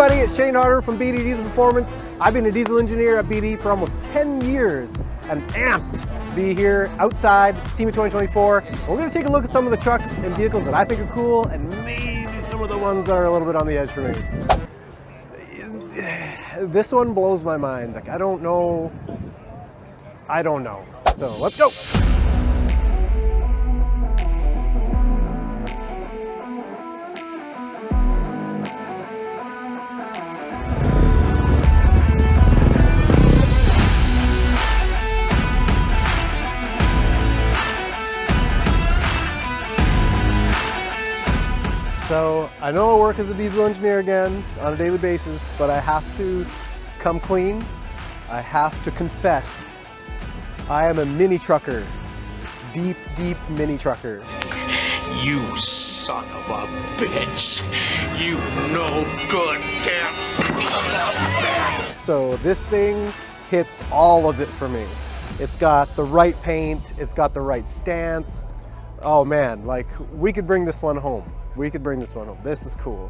everybody, it's Shayne Harder from BD Diesel Performance. I've been a diesel engineer at BD for almost 10 years and amped to be here outside SEMA 2024. We're going to take a look at some of the trucks and vehicles that I think are cool and maybe some of the ones that are a little bit on the edge for me. This one blows my mind. Like, I don't know. So let's go. So I know I work as a diesel engineer again on a daily basis, but I have to come clean. I have to confess, I am a mini trucker. Deep, deep mini trucker. You son of a bitch. You no good damn. So this thing hits all of it for me. It's got the right paint, it's got the right stance. Oh man, like we could bring this one home. We could bring this one home. This is cool.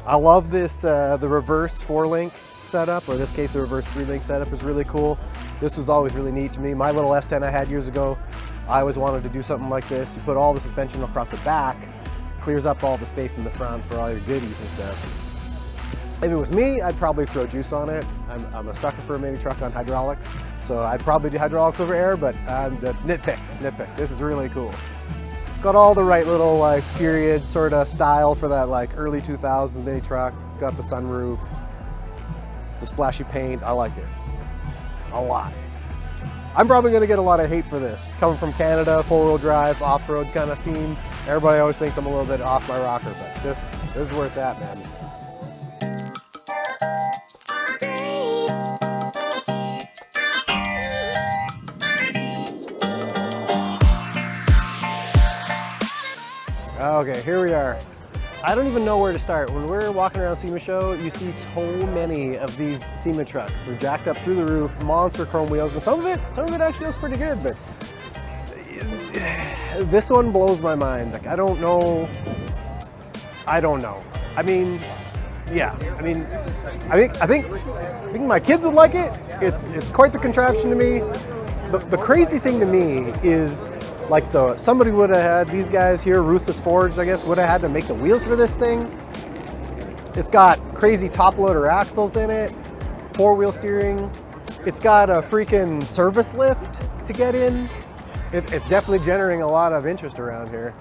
I love this, the reverse 4-link setup, or in this case, the reverse 3-link setup is really cool. This was always really neat to me. My little S10 I had years ago, I always wanted to do something like this. You put all the suspension across the back, clears up all the space in the front for all your goodies and stuff. If it was me, I'd probably throw juice on it. I'm a sucker for a mini truck on hydraulics, so I'd probably do hydraulics over air, but nitpick. This is really cool. It's got all the right little like period sort of style for that like early 2000s mini truck. It's got the sunroof, the splashy paint. I like it a lot. I'm probably going to get a lot of hate for this. Coming from Canada, 4-wheel drive, off-road kind of scene. Everybody always thinks I'm a little bit off my rocker, but this is where it's at, man. Okay, here we are. I don't even know where to start. When we're walking around SEMA Show, you see so many of these SEMA trucks. They're jacked up through the roof, monster chrome wheels, and some of it actually looks pretty good, but this one blows my mind. Like, I don't know. I mean, yeah. I think my kids would like it. It's quite the contraption to me. The crazy thing to me is, like, somebody would have had, these guys here, Ruthless Forged, I guess, would have had to make the wheels for this thing. It's got crazy top loader axles in it, 4-wheel steering. It's got a freaking service lift to get in. It's definitely generating a lot of interest around here.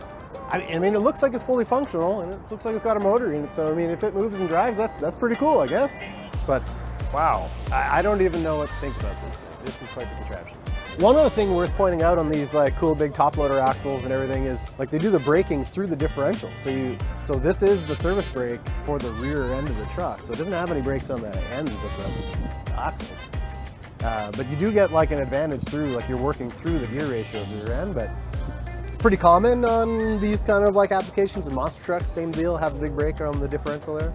I mean, it looks like it's fully functional, and it looks like it's got a motor in it. So, I mean, if it moves and drives, that's pretty cool, I guess. But, wow, I don't even know what to think about this thing. This is quite the contraption. One other thing worth pointing out on these like cool big top loader axles and everything is like they do the braking through the differential. So this is the service brake for the rear end of the truck. So it doesn't have any brakes on the ends of the axles. But you do get like an advantage through, like you're working through the gear ratio of the rear end, but it's pretty common on these kind of like applications. And monster trucks, same deal, have a big brake on the differential there.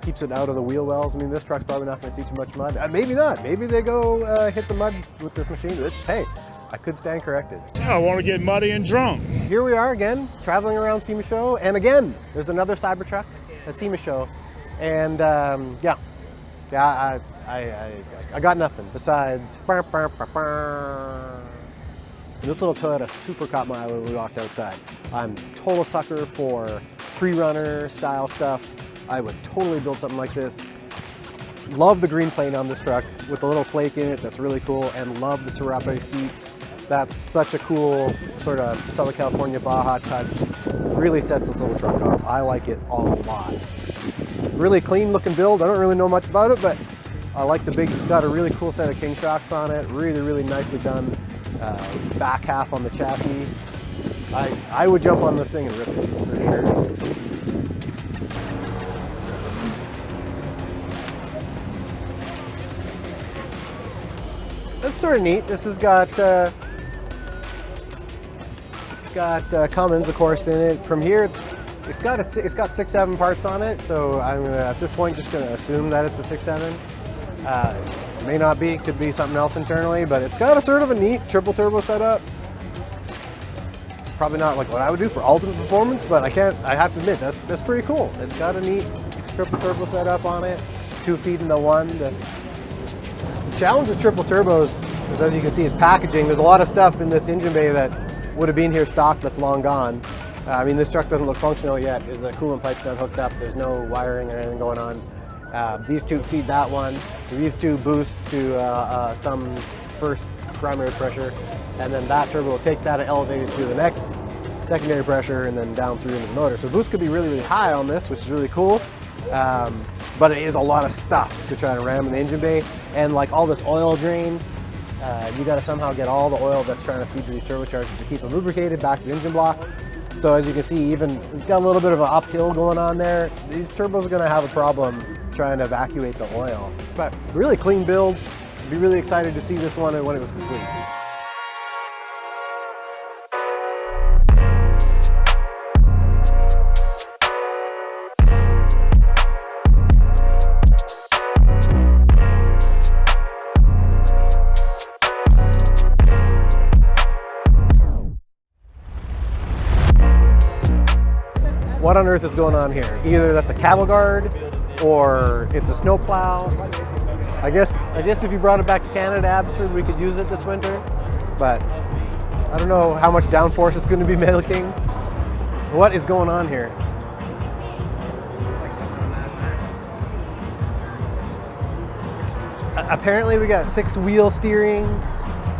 Keeps it out of the wheel wells. I mean, this truck's probably not going to see too much mud. Maybe not. Maybe they go hit the mud with this machine. Hey, I could stand corrected. I want to get muddy and drunk. Here we are again, traveling around SEMA Show. And again, there's another Cybertruck at SEMA Show. And I got nothing besides this little Toyota super caught my eye when we walked outside. I'm total sucker for pre-runner style stuff. I would totally build something like this. Love the green paint on this truck with a little flake in it. That's really cool. And love the Serape seats. That's such a cool sort of Southern California Baja touch. Really sets this little truck off. I like it a lot. Really clean looking build. I don't really know much about it, but I like the big, got a really cool set of king shocks on it. Really, really nicely done. Back half on the chassis. I would jump on this thing and rip it for sure. That's sort of neat. This has got Cummins, of course, in it. From here, it's got 6.7 parts on it. So I'm at this point just gonna assume that it's a 6.7. May not be. Could be something else internally, but it's got a sort of a neat triple turbo setup. Probably not like what I would do for ultimate performance, but I have to admit that's pretty cool. It's got a neat triple turbo setup on it, 2 feet into one. The challenge with triple turbos is, as you can see, is packaging. There's a lot of stuff in this engine bay that would have been here stock that's long gone. I mean, this truck doesn't look functional yet. Is a coolant pipe's not hooked up. There's no wiring or anything going on. These two feed that one. So these two boost to some first primary pressure, and then that turbo will take that and elevate it to the next secondary pressure and then down through into the motor. So boost could be really, really high on this, which is really cool. But it is a lot of stuff to try to ram in the engine bay. And like all this oil drain, you got to somehow get all the oil that's trying to feed to these turbochargers to keep them lubricated back to the engine block. So as you can see, even it's got a little bit of an uphill going on there. These turbos are going to have a problem trying to evacuate the oil. But really clean build. I'd be really excited to see this one when it was complete. What on earth is going on here? Either that's a cattle guard or it's a snow plow. I guess if you brought it back to Canada, Abbotsford, we could use it this winter. But I don't know how much downforce it's going to be making. What is going on here? Apparently we got 6-wheel steering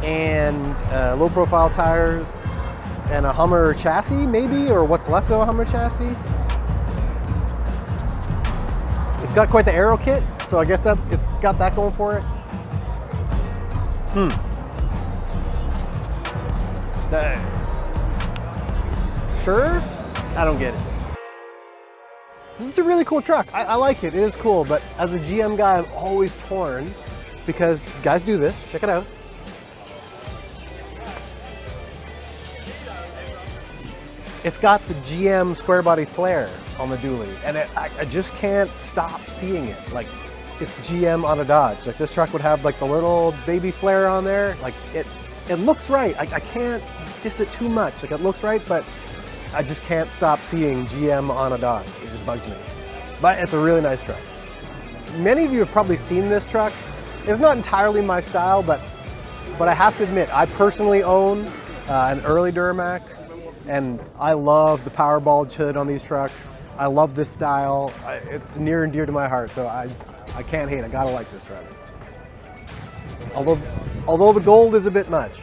and low profile tires and a Hummer chassis, maybe, or what's left of a Hummer chassis. It's got quite the aero kit, so I guess it's got that going for it. Sure? I don't get it. This is a really cool truck. I like it. It is cool, but as a GM guy, I'm always torn because guys do this. Check it out. It's got the GM square body flare on the dually, and I just can't stop seeing it. Like, it's GM on a Dodge. Like, this truck would have like the little baby flare on there. Like, it looks right. I can't diss it too much. Like, it looks right, but I just can't stop seeing GM on a Dodge. It just bugs me. But it's a really nice truck. Many of you have probably seen this truck. It's not entirely my style, but I have to admit, I personally own an early Duramax. And I love the power bulge hood on these trucks. I love this style. It's near and dear to my heart, so I can't hate. I gotta like this truck. Although the gold is a bit much.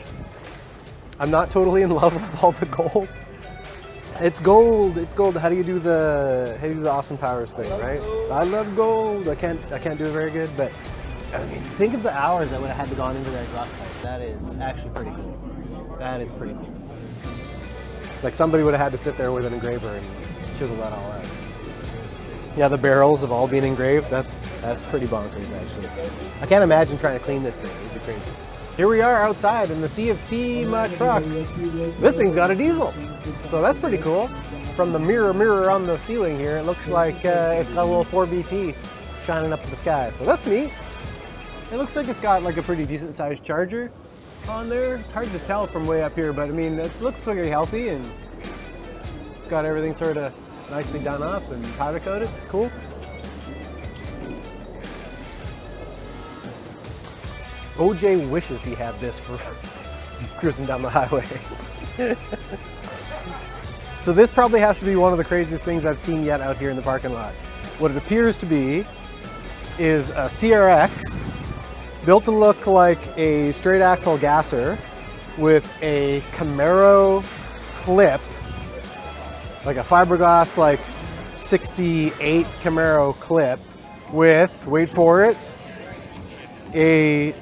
I'm not totally in love with all the gold. It's gold. It's gold. How do you do the Austin Powers thing, right? I love gold. I can't do it very good, but I mean, think of the hours that would have had to gone into that exhaust pipe. That is actually pretty cool. That is pretty cool. Like, somebody would have had to sit there with an engraver and chisel that all out. Yeah, the barrels have all been engraved. That's pretty bonkers, actually. I can't imagine trying to clean this thing. It'd be crazy. Here we are outside in the sea of SEMA trucks. This thing's got a diesel, so that's pretty cool. From the mirror on the ceiling here, it looks like it's got a little 4BT shining up at the sky. So that's neat. It looks like it's got like a pretty decent sized charger on there. It's hard to tell from way up here, but I mean, it looks pretty healthy, and it's got everything sort of nicely done up and powder coated. It's cool. OJ wishes he had this for cruising down the highway. So this probably has to be one of the craziest things I've seen yet out here in the parking lot. What it appears to be is a CRX built to look like a straight axle gasser with a Camaro clip, like a fiberglass like 68 Camaro clip with, wait for it, a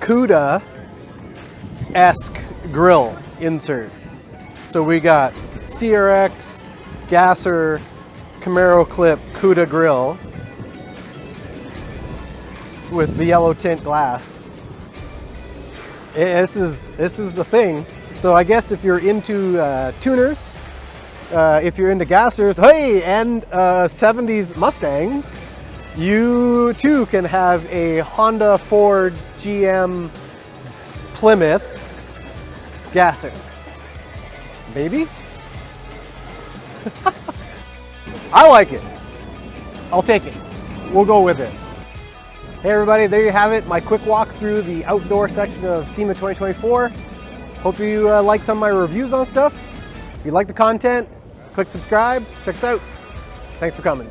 CUDA-esque grill insert. So we got CRX, gasser, Camaro clip, CUDA grill with the yellow tint glass. This is the thing. So I guess if you're into tuners, if you're into gassers, hey, and 70s Mustangs, you too can have a Honda, Ford, GM, Plymouth gasser. Maybe? I like it. I'll take it. We'll go with it. Hey everybody, there you have it. My quick walk through the outdoor section of SEMA 2024. Hope you like some of my reviews on stuff. If you like the content, click subscribe, check us out. Thanks for coming.